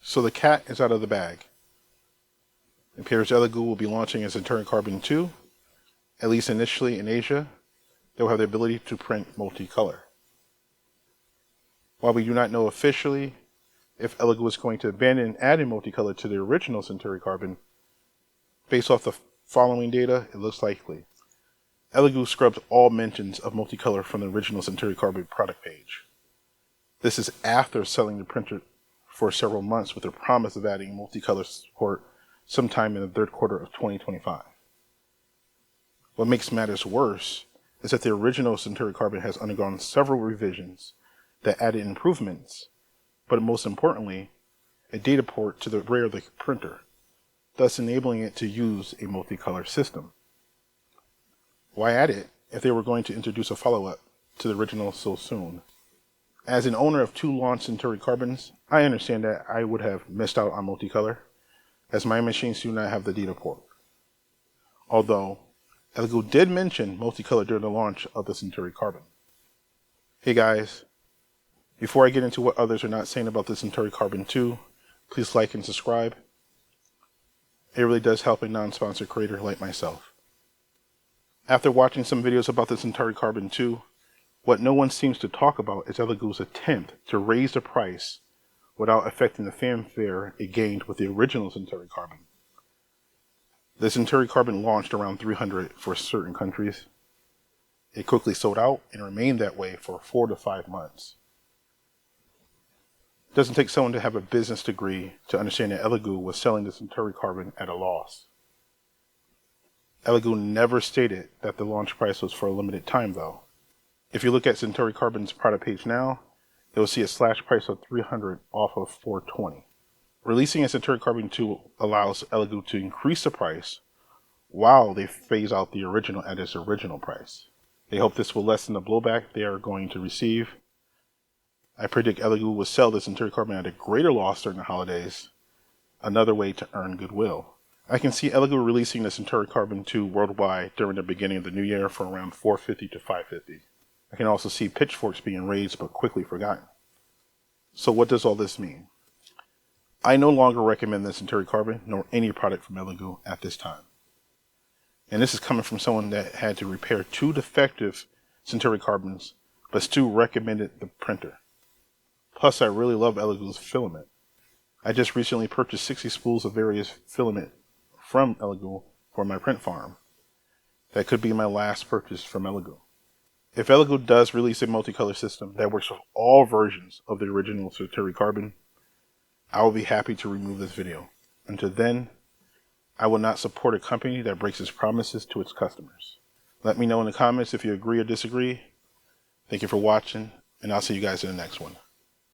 So the cat is out of the bag. It appears Elegoo will be launching a Centauri Carbon 2, at least initially in Asia. They will have the ability to print multicolor. While we do not know officially if Elegoo is going to abandon adding multicolor to the original Centauri Carbon, based off the following data, it looks likely. Elegoo scrubs all mentions of multicolor from the original Centauri Carbon product page. This is after selling the printer for several months with the promise of adding multicolor support sometime in the third quarter of 2025. What makes matters worse is that the original Centauri Carbon has undergone several revisions that added improvements, but most importantly, a data port to the rear of the printer, thus enabling it to use a multicolor system. Why add it if they were going to introduce a follow-up to the original so soon? As an owner of 2 launched Centauri Carbons, I understand that I would have missed out on multicolor, as my machines do not have the data port. Although, Elegoo did mention multicolor during the launch of the Centauri Carbon. Hey guys, before I get into what others are not saying about the Centauri Carbon 2, please like and subscribe. It really does help a non-sponsored creator like myself. After watching some videos about the Centauri Carbon 2, what no one seems to talk about is Elegoo's attempt to raise the price without affecting the fanfare it gained with the original Centauri Carbon. The Centauri Carbon launched around 300 for certain countries. It quickly sold out and remained that way for 4 to 5 months. It doesn't take someone to have a business degree to understand that Elegoo was selling the Centauri Carbon at a loss. Elegoo never stated that the launch price was for a limited time though. If you look at Centauri Carbon's product page now, you'll see a slash price of 300 off of 420. Releasing a Centauri Carbon 2 allows Elegoo to increase the price while they phase out the original at its original price. They hope this will lessen the blowback they are going to receive. I predict Elegoo will sell the Centauri Carbon at a greater loss during the holidays, another way to earn goodwill. I can see Elegoo releasing the Centauri Carbon 2 worldwide during the beginning of the new year for around $450 to $550. I can also see pitchforks being raised but quickly forgotten. So what does all this mean? I no longer recommend the Centauri Carbon nor any product from Elegoo at this time. And this is coming from someone that had to repair 2 defective Centauri Carbons but still recommended the printer. Plus, I really love Elegoo's filament. I just recently purchased 60 spools of various filament from Elegoo for my print farm. That could be my last purchase from Elegoo. If Elegoo does release a multicolor system that works with all versions of the original Centauri Carbon, I will be happy to remove this video. Until then, I will not support a company that breaks its promises to its customers. Let me know in the comments if you agree or disagree. Thank you for watching, and I'll see you guys in the next one.